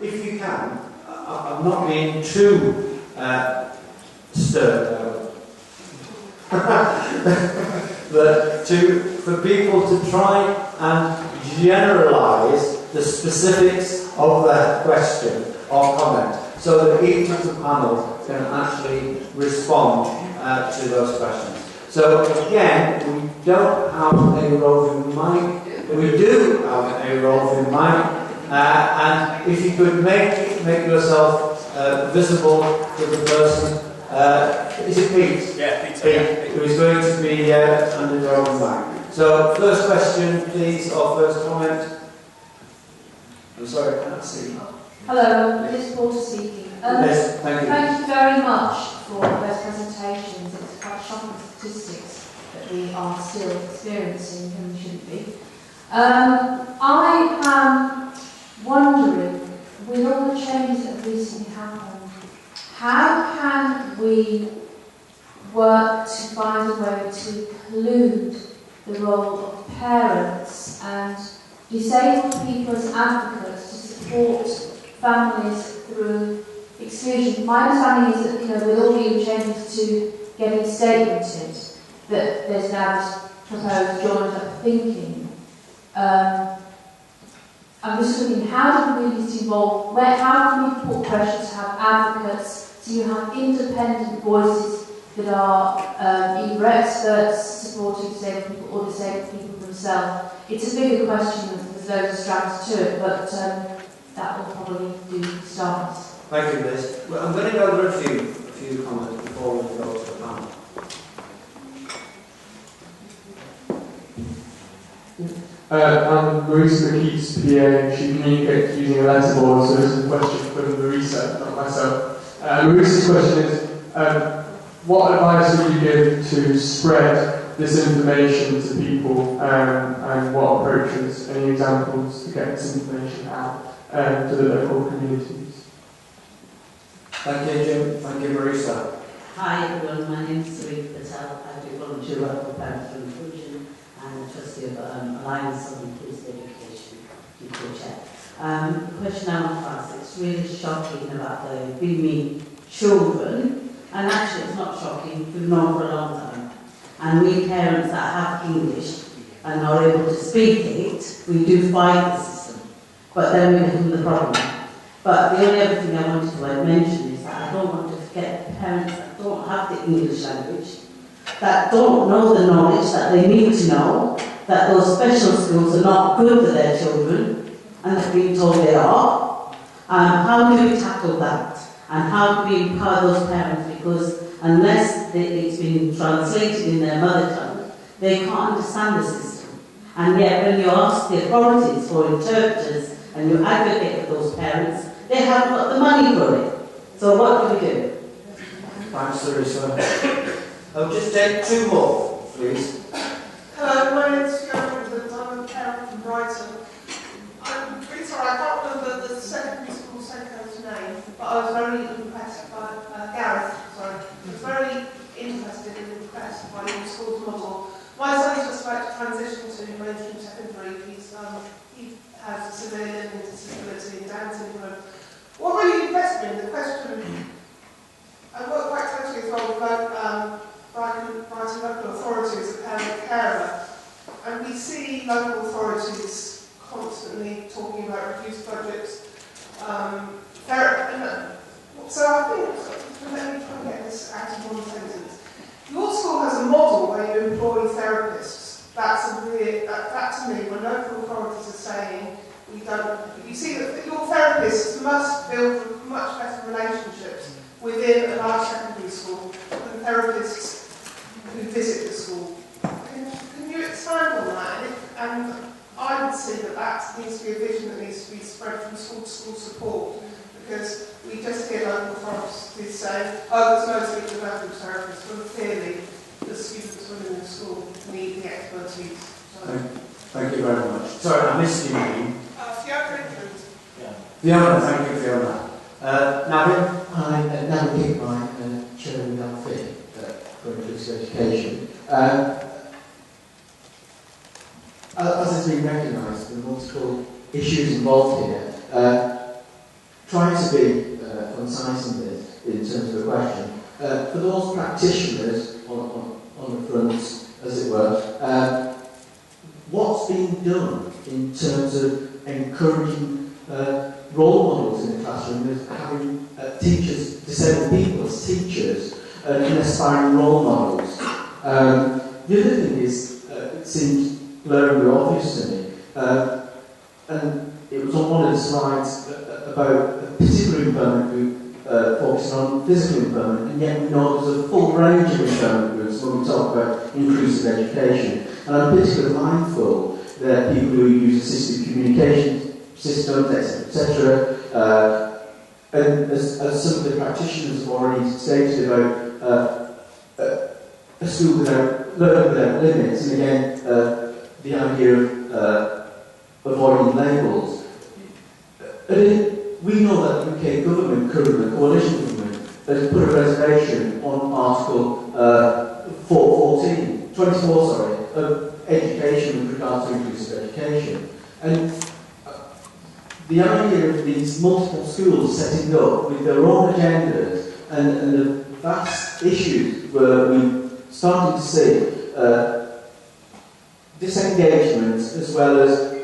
If you can, I'm not being too stern, but for people to try and generalise the specifics of the question or comment, so that each of the panel can actually respond to those questions. So again, we don't have a roving mic. We do have a roving mic. And if you could make yourself visible to the person, is it Pete? Yeah, Pete. Pete, who is going to be under the open mic. So, first question, please, or first comment. I'm sorry, I can't see. Hello, Liz Porter speaking. Yes, thank you. Thank you very much for those presentations. It's quite shocking statistics that we are still experiencing and we shouldn't be. I am wondering, with all the changes that have recently happened, how can we work to find a way to include the role of parents and disabled people as advocates to support families through exclusion? My understanding is that, with all the changes to getting statemented, that there's now this proposed joined up thinking. I'm just looking, how do we get involved? How can we put pressure to have advocates, so you have independent voices that are either experts supporting disabled people or disabled people themselves? It's a bigger question, there's loads of strands to it, but that will probably do to start. Thank you, Liz. Well, I'm going to go over a few comments before we go to the panel. I'm Marisa McKeith's PA. She communicates using a letterboard, so this is a question for Marisa, not myself. Marisa's question is, what advice would you give to spread this information to people, and what approaches, any examples to get this information out to the local communities? Thank you, Jim. Thank you, Marisa. Hi everyone, my name is Sarita Patel. I do volunteer work for Parents for Inclusion and trustee of Alliance of Inclusive Education, UK. The question I want to ask, it's really shocking about the BIMI children, and actually it's not shocking, we've known for a long time. And we parents that have English and are able to speak it, we do fight the system, but then we become the problem. But the only other thing I wanted to mention is that I don't want to forget the parents that don't have the English language, that don't know the knowledge that they need to know, that those special schools are not good for their children, and they're being told they are. How do we tackle that? And how do we empower those parents? Because unless it's been translated in their mother tongue, they can't understand the system. And yet when you ask the authorities for interpreters and you advocate for those parents, they haven't got the money for it. So what do we do? Thanks, Larissa. I'll just take two more, please. Hello, my name is Fiona Woodland. I'm a parent from Brighton. I'm really sorry, I can't remember the secondary school secretary's name, but I was very impressed by Gareth. Sorry, I was very interested and impressed by your school's model. My son's just about to transition to mainstream secondary. He has a severe learning disability and Down syndrome. What really impressed me in the question, I work quite closely as well with Brighton local authorities, a parent carer, and we see local authorities constantly talking about reduced budgets. So I think, let me try and get this out of one sentence. Your school has a model where you employ therapists. That to me, when local authorities are saying, you see that your therapists must build much better relationships within a large secondary school than therapists who visit the school. Can you expand on that? And I would see that needs to be a vision that needs to be spread from school to school support, because we just hear local authorities say, oh, there's no speech and language therapists, but clearly the students within the school need the expertise. So. Thank you very much. Sorry, I missed your name. Fiona England. Yeah. Fiona, thank you, Fiona. Navin? Hi, Navin Pickmine, Chairman of Fit for Inclusive Education. As has been recognised, there are multiple issues involved here. trying to be concise in this, in terms of the question. For those practitioners on the front, as it were, what's being done in terms of encouraging role models in the classroom, as having teachers, disabled people as teachers, and aspiring role models? The other thing is, it seems glaringly obvious to me, and it was on one of the slides about a particular impairment group focusing on physical impairment, and yet we know there's a full range of impairment groups when we talk about inclusive education. And I'm particularly mindful that people who use assistive communication systems, etc., and as some of the practitioners have already stated about a school without limits, and again, the idea of avoiding labels. We know that the UK government, currently the coalition government, has put a reservation on Article 24 of education with regards to inclusive education. And the idea of these multiple schools setting up with their own agendas and the vast issues where we started to see disengagement, as well as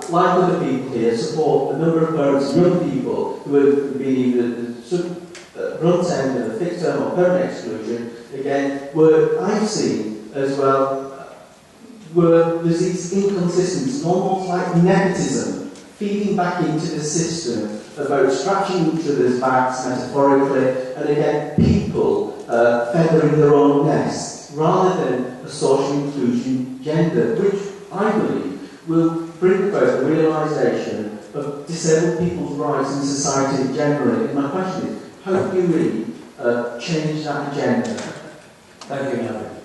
like other people here, support a number of parents and young people who have been either the brunt end of the fixed term or permanent exclusion, again, where I've seen as well, where there's these inconsistencies, almost like nepotism, feeding back into the system about scratching each other's backs metaphorically, and again, people feathering their own nests, rather than a social inclusion agenda, which I believe will bring about the realisation of disabled people's rights in society generally. And my question is, how do you really change that agenda? Thank you, Neville.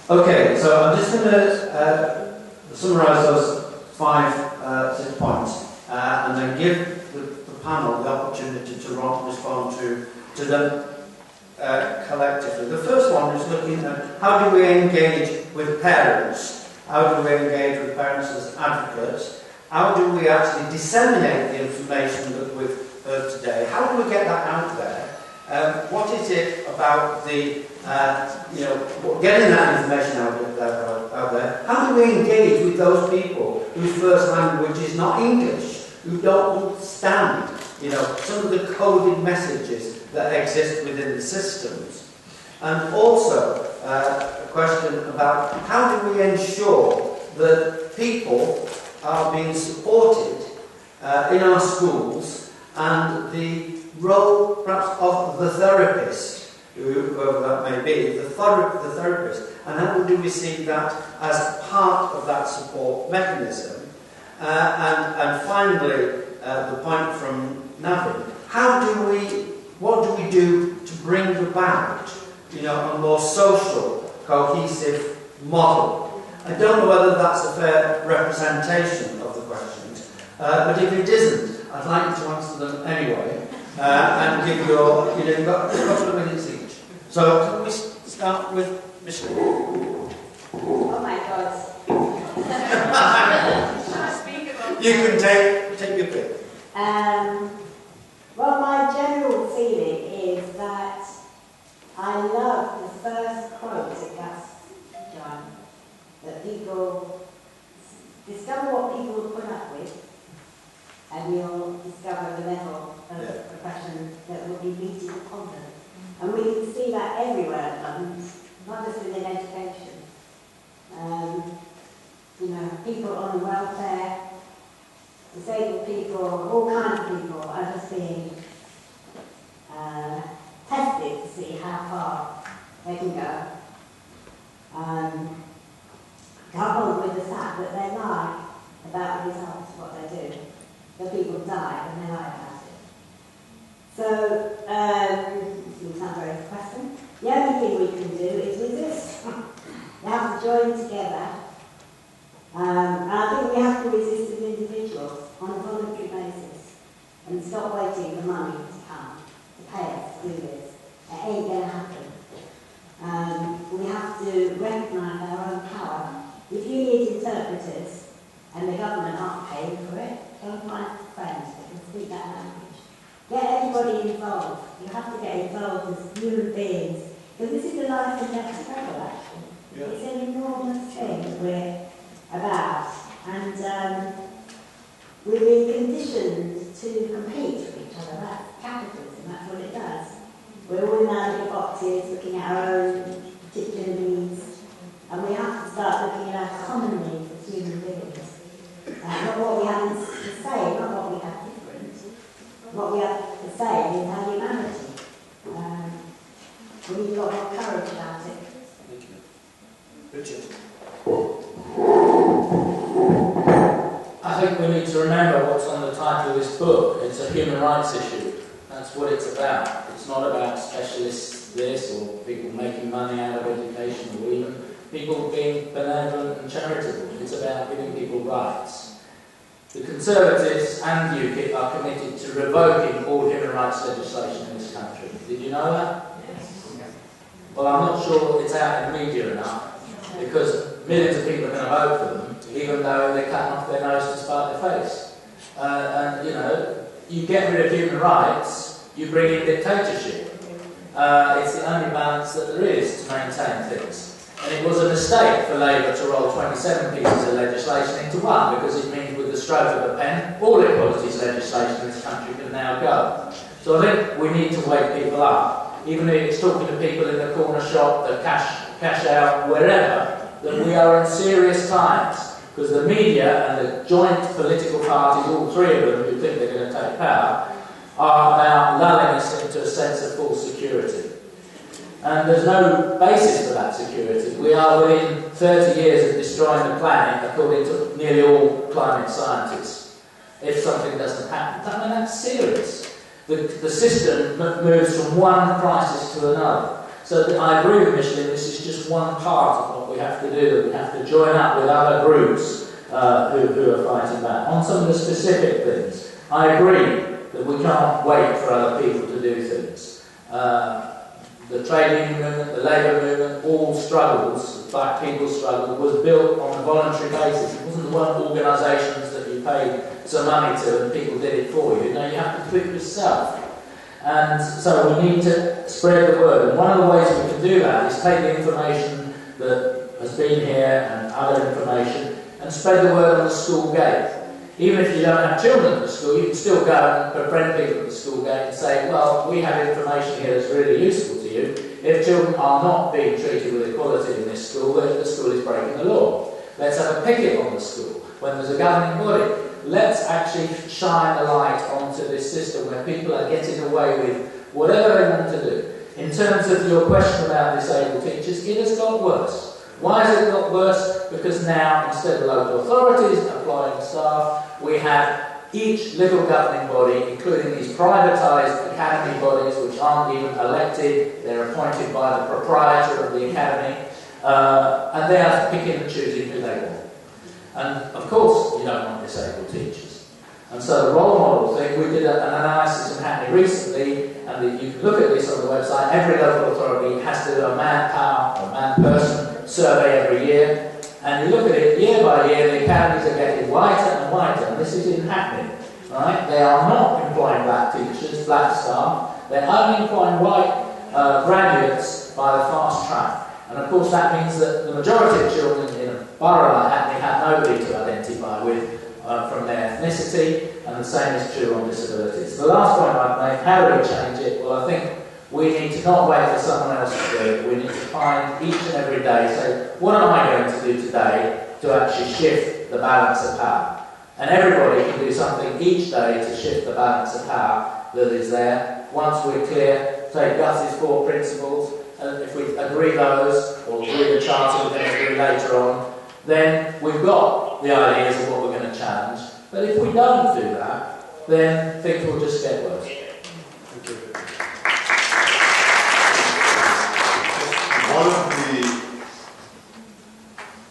Okay, so I'm just going to summarise those 5 6 points and then give the panel the opportunity to respond to them collectively. The first one is looking at how do we engage with parents? How do we engage with parents as advocates? How do we actually disseminate the information that we've heard today? How do we get that out there? What is it about the, getting that information out there? How do we engage with those people whose first language is not English, who don't understand, some of the coded messages that exist within the systems? And also, a question about how do we ensure that people are being supported in our schools, and the role perhaps of the therapist, whoever that may be, the therapist, and how do we see that as part of that support mechanism? And finally, the point from Navin, what do we do to bring about a more social, cohesive model? I don't know whether that's a fair representation of the questions, but if it isn't, I'd like you to answer them anyway, and give you've got a couple of minutes each. So can we start with Michelle? Oh my God. You can take your pick. Well, my general feeling is that I love the first quote at Gus John, that people discover what people will put up with, and you'll discover the level of oppression that will be meted upon them. And we can see that everywhere at the moment, not just within education. People on welfare, disabled people, all kinds of people are just being tested to see how far they can go. Coupled with the fact that they lie about the results of what they do. The people die and they lie about it. So, it's not very depressing. The only thing we can do is resist. We have to join together. And I think we have to resist as individuals on a voluntary basis and stop waiting for money to come to pay us to do this. It ain't going to happen. We have to recognise our own power. If you need interpreters and the government aren't paying for it, go and find friends that can speak that You have to get involved as human beings. Because this is a life and death struggle, actually. Yeah. It's an enormous thing that we're about. And we've been conditioned to compete with each other. That's capitalism, that's what it does. We're all in our little boxes looking at our own particular needs. And we have to start looking at our common needs as human beings. Not what we have to say, not what we have different. What we have to say is our humanity. We need a lot more courage about it. Thank you. Richard. I think we need to remember what's on the title of this book. It's a human rights issue. That's what it's about. It's not about specialists this or people making money out of education or even people being benevolent and charitable. It's about giving people rights. The Conservatives and UKIP are committed to revoking all human rights legislation in this country. Did you know that? Well, I'm not sure it's out in the media enough, because millions of people are going to vote for them, even though they're cutting off their nose to spite their face. And, you know, you get rid of human rights, you bring in dictatorship. It's the only balance that there is to maintain things. And it was a mistake for Labour to roll 27 pieces of legislation into one, because it means with the stroke of a pen, all equalities legislation in this country can now go. So I think we need to wake people up. Even if it's talking to people in the corner shop, the cash out, wherever, that we are in serious times. Because the media and the joint political parties, all three of them who think they're going to take power, are now lulling us into a sense of false security. And there's no basis for that security. We are within 30 years of destroying the planet, according to nearly all climate scientists, if something doesn't happen. I mean, that's serious. The system moves from one crisis to another. So I agree with Micheline, this is just one part of what we have to do, that we have to join up with other groups who are fighting back. On some of the specific things, I agree that we can't wait for other people to do things. The trade union movement, the labour movement, all struggles, black people's struggle, was built on a voluntary basis. It wasn't the one organisations that you paid some money to and people did it for you. No, you have to do it yourself. And so we need to spread the word. And one of the ways we can do that is take the information that has been here and other information and spread the word on the school gate. Even if you don't have children at the school, you can still go and befriend people at the school gate and say, well, we have information here that's really useful to you. If children are not being treated with equality in this school, then the school is breaking the law. Let's have a picket on the school when there's a governing body. Let's actually shine the light onto this system where people are getting away with whatever they want to do. In terms of your question about disabled teachers, it has got worse. Why has it got worse? Because now, instead of local authorities applying staff, we have each little governing body, including these privatised academy bodies, which aren't even elected, they're appointed by the proprietor of the academy, and they are picking and choosing who they want. And of course, you don't want disabled teachers. And so the role model thing, we did an analysis in Hackney recently, and you can look at this on the website. Every local authority has to do a manpower or man-person survey every year, and you look at it year by year, the academies are getting whiter and whiter, and this is in Hackney, right? They are not employing black teachers, black staff, they're only employing white graduates by the fast track. And of course that means that the majority of children in a borough like Hackney have nobody to identify with from their ethnicity, and the same is true on disabilities. The last point I've made, how do we change it? Well, I think we need to not wait for someone else to do it. We need to find each and every day, say, what am I going to do today to actually shift the balance of power? And everybody can do something each day to shift the balance of power that is there. Once we're clear, say Gus's 4 principles, and if we agree those, or agree the charter we're going to agree later on, then we've got the ideas of what we're going to challenge. But if we don't do that, then things will just get worse. Thank you.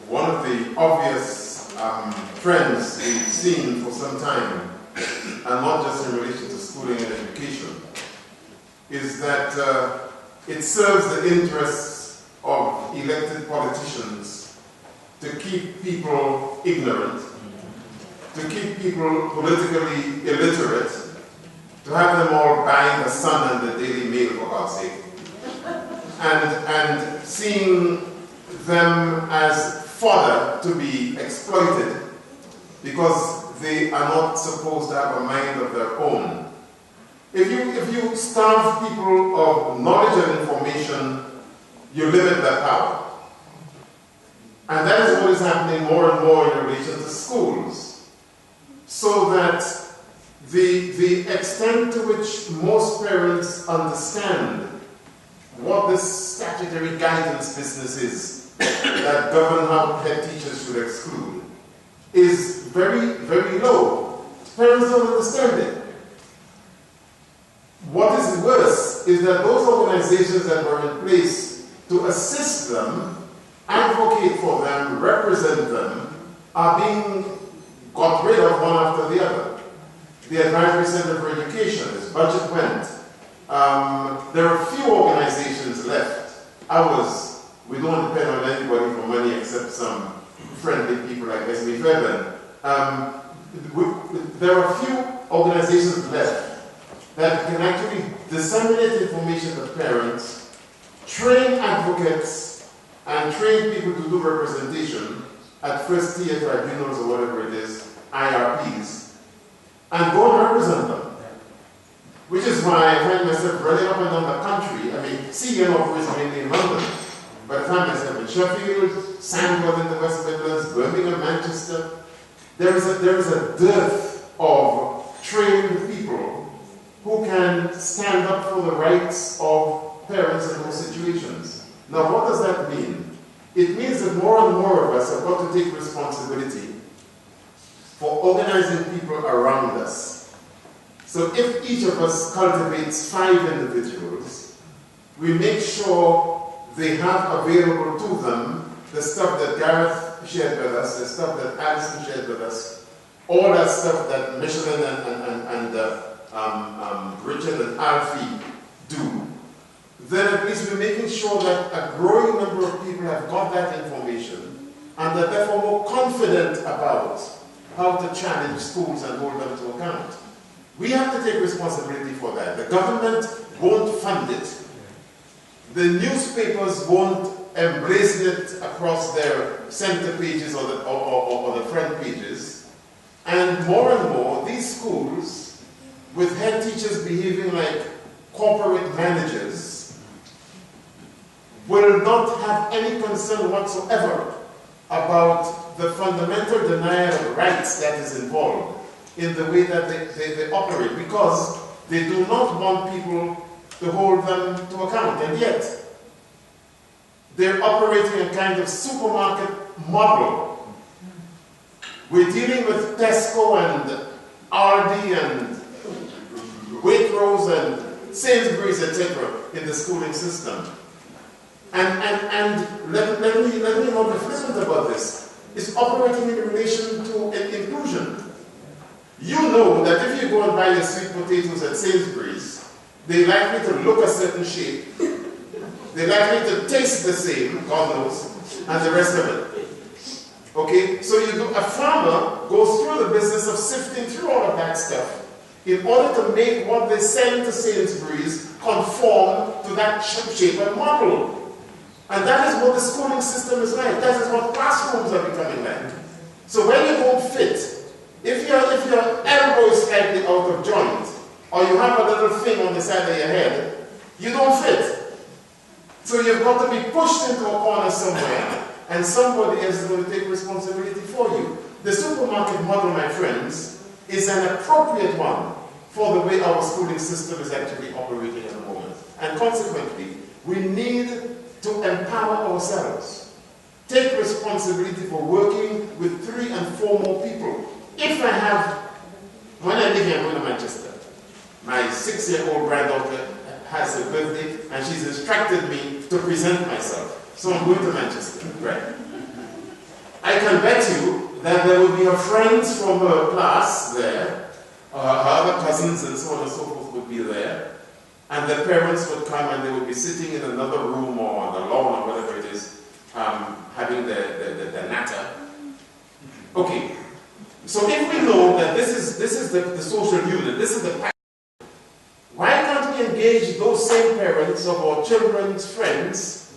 One of the obvious trends we've seen for some time, and not just in relation to schooling and education, is that it serves the interests of elected politicians to keep people ignorant, to keep people politically illiterate, to have them all buying the Sun and the Daily Mail, for God's sake, and seeing them as fodder to be exploited because they are not supposed to have a mind of their own. If you starve people of knowledge and information, you limit their power. And that is what is happening more and more in relation to schools. So that the extent to which most parents understand what this statutory guidance business is that govern how head teachers should exclude is very, very low. Parents don't understand it. What is worse is that those organizations that were in place to assist them, advocate for them, represent them, are being got rid of one after the other. The Advisory Center for Education, its budget went. There are few organizations left. Ours, we don't depend on anybody for money except some friendly people like SB Fairbairn. There are few organizations left that can actually disseminate information to parents, train advocates, and train people to do representation at first tier tribunals or whatever it is, IRPs, and go and represent them. Which is why I find myself running up and down the country. I mean, CEN operates mainly in London, but I find myself in Sheffield, Sandwell in the West Midlands, Birmingham, Manchester. There is a dearth of trained people who can stand up for the rights of parents in those situations. Now, what does that mean? It means that more and more of us have got to take responsibility for organizing people around us. So if each of us cultivates 5 individuals, we make sure they have available to them the stuff that Gareth shared with us, the stuff that Alison shared with us, all that stuff that Michelin and Richard and Alfie do. Then at least we're making sure that a growing number of people have got that information and are therefore more confident about how to challenge schools and hold them to account. We have to take responsibility for that. The government won't fund it. The newspapers won't embrace it across their center pages or the front pages. And more, these schools, with head teachers behaving like corporate managers, will not have any concern whatsoever about the fundamental denial of rights that is involved in the way that they operate, because they do not want people to hold them to account. And yet, they're operating a kind of supermarket model. We're dealing with Tesco and Aldi and Waitrose and Sainsbury's, etc. in the schooling system. And let me not be flippant about this. It's operating in relation to inclusion. You know that if you go and buy your sweet potatoes at Sainsbury's, they're likely to look a certain shape, they're likely to taste the same, God knows, and the rest of it. Okay? So a farmer goes through the business of sifting through all of that stuff in order to make what they send to Sainsbury's conform to that shape and model. And that is what the schooling system is like. That is what classrooms are becoming like. So when you don't fit, if your elbow is slightly out of joint, or you have a little thing on the side of your head, you don't fit. So you've got to be pushed into a corner somewhere, and somebody else is going to take responsibility for you. The supermarket model, my friends, is an appropriate one for the way our schooling system is actually operating at the moment. And consequently, we need to empower ourselves. Take responsibility for working with 3 and 4 more people. If I have, when I live here, I'm going to Manchester. My 6-year-old granddaughter has a birthday and she's instructed me to present myself. So I'm going to Manchester, right? I can bet you that there will be her friends from her class there, her other cousins and so on and so forth would be there. And the parents would come and they would be sitting in another room or on the lawn or whatever it is, having the natter. Okay, so if we know that this is the social unit, this is the pattern, same parents of our children's friends,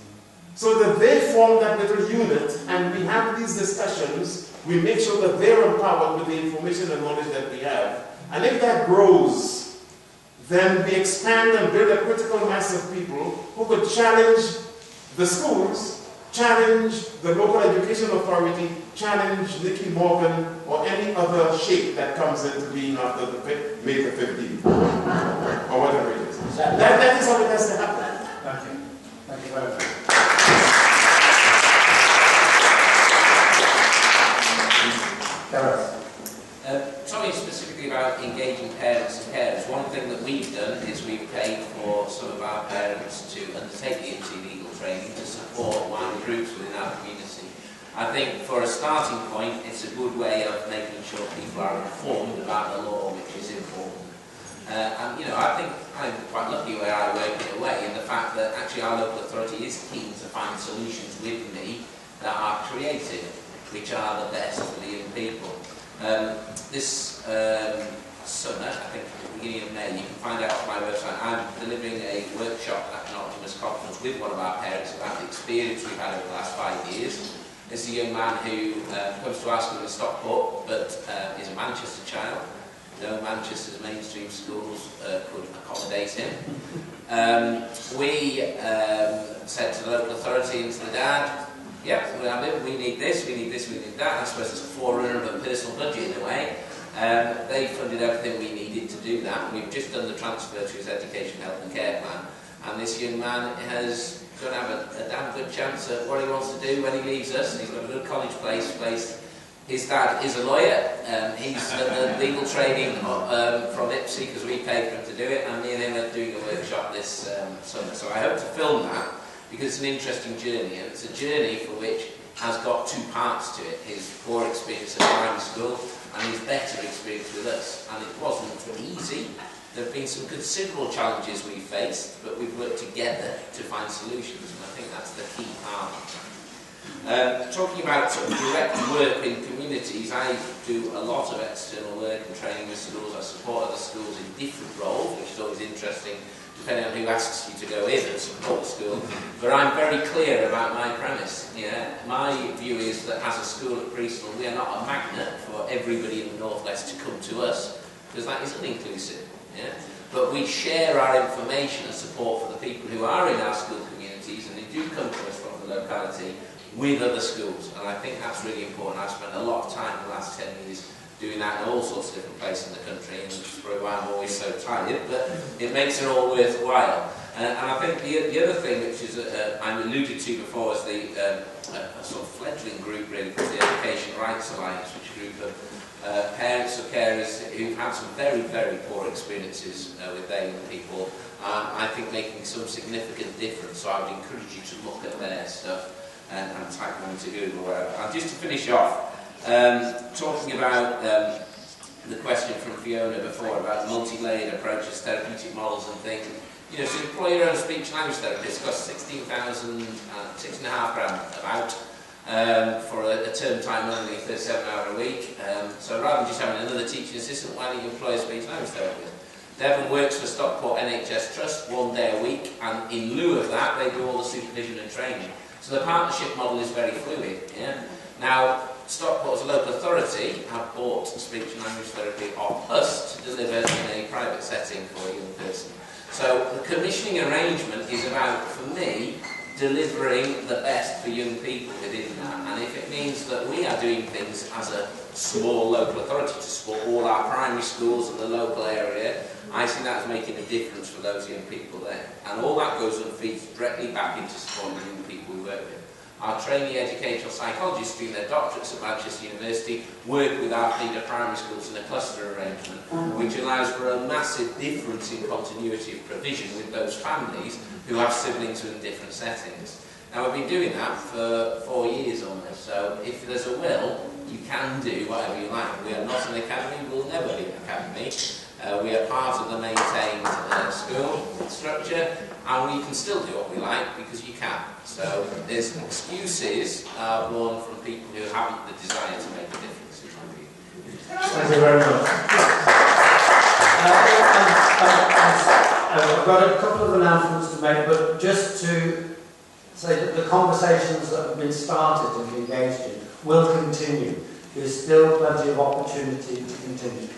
so that they form that little unit, and we have these discussions. We make sure that they're empowered with the information and knowledge that we have. And if that grows, then we expand and build a critical mass of people who could challenge the schools, challenge the local education authority, challenge Nicky Morgan or any other shape that comes into being after the May the 15th, or whatever it is. That is how it has to happen. Thank you. Thank you very much. Gareth. Talking specifically about engaging parents and carers, one thing that we've done is we've paid for some of our parents to undertake the legal training to support wider groups within our community. I think for a starting point, it's a good way of making sure people are informed about the law, which is important. And you know, I think I'm quite lucky where I work in a way, in the fact that actually our local authority is keen to find solutions with me that are creative, which are the best for the young people. This summer, I think at the beginning of May, you can find out on my website, I'm delivering a workshop at an Optimus conference with one of our parents about the experience we've had over the last 5 years. This is a young man who comes to our school in Stockport, but is a Manchester child. No Manchester's mainstream schools could accommodate him. We said to the local authority and to the dad, yep, we need this, we need this, we need that. I suppose it's a forerunner of a personal budget in a way. They funded everything we needed to do that. We've just done the transfer to his education, health and care plan. And this young man has going to have a damn good chance at what he wants to do when he leaves us. He's got a good college place. His dad is a lawyer. He's done the legal training from IPSI because we paid for him to do it. And me and him are doing a workshop this summer. So I hope to film that, because it's an interesting journey, and it's a journey for which has got two parts to it: his poor experience at primary school and his better experience with us. And it wasn't easy. There have been some considerable challenges we've faced, but we've worked together to find solutions, and I think that's the key part. Talking about sort of direct work in communities, I do a lot of external work and training with schools. I support other schools in different roles, which is always interesting, depending on who asks you to go in and support the school. But I'm very clear about my premise. Yeah? My view is that as a school at Priestland, we are not a magnet for everybody in the Northwest to come to us, because that isn't inclusive. Yeah? But we share our information and support for the people who are in our school communities, and they do come to us from the locality, with other schools. And I think that's really important. I've spent a lot of time in the last 10 years doing that in all sorts of different places in the country, and that's probably why I'm always so tired, but it makes it all worthwhile. And I think the other thing, which is I alluded to before, is the a sort of fledgling group really called the Education Rights Alliance, which is a group of parents or carers who've had some very, very poor experiences with their young people. I think making some significant difference, so I would encourage you to look at their stuff and type them into Google or whatever. And just to finish off, talking about the question from Fiona before about multi-layered approaches, therapeutic models and things. You know, to employ your own speech and language therapist costs £6,500 about for a term time only, 37 hours a week. So rather than just having another teaching assistant, why don't you employ a speech and language therapist? Devon works for Stockport NHS Trust 1 day a week, and in lieu of that, they do all the supervision and training. So the partnership model is very fluid. Yeah? Now, Stockport as a local authority have bought speech and language therapy off us to deliver in a private setting for a young person. So the commissioning arrangement is about, for me, delivering the best for young people within that. And if it means that we are doing things as a small local authority to support all our primary schools in the local area, I see that as making a difference for those young people there. And all that goes and feeds directly back into supporting the young people we work with. Our trainee educational psychologists doing their doctorates at Manchester University work with our feeder primary schools in a cluster arrangement, which allows for a massive difference in continuity of provision with those families who have siblings in different settings. Now, we've been doing that for 4 years almost, so if there's a will, you can do whatever you like. We are not an academy, we'll never be an academy. We are part of the maintained school structure, and we can still do what we like because you can. So there's excuses born from people who haven't the desire to make a difference. Thank you very much. I've got got a couple of announcements to make, but just to say that the conversations that have been started and engaged in will continue. There's still plenty of opportunity to continue.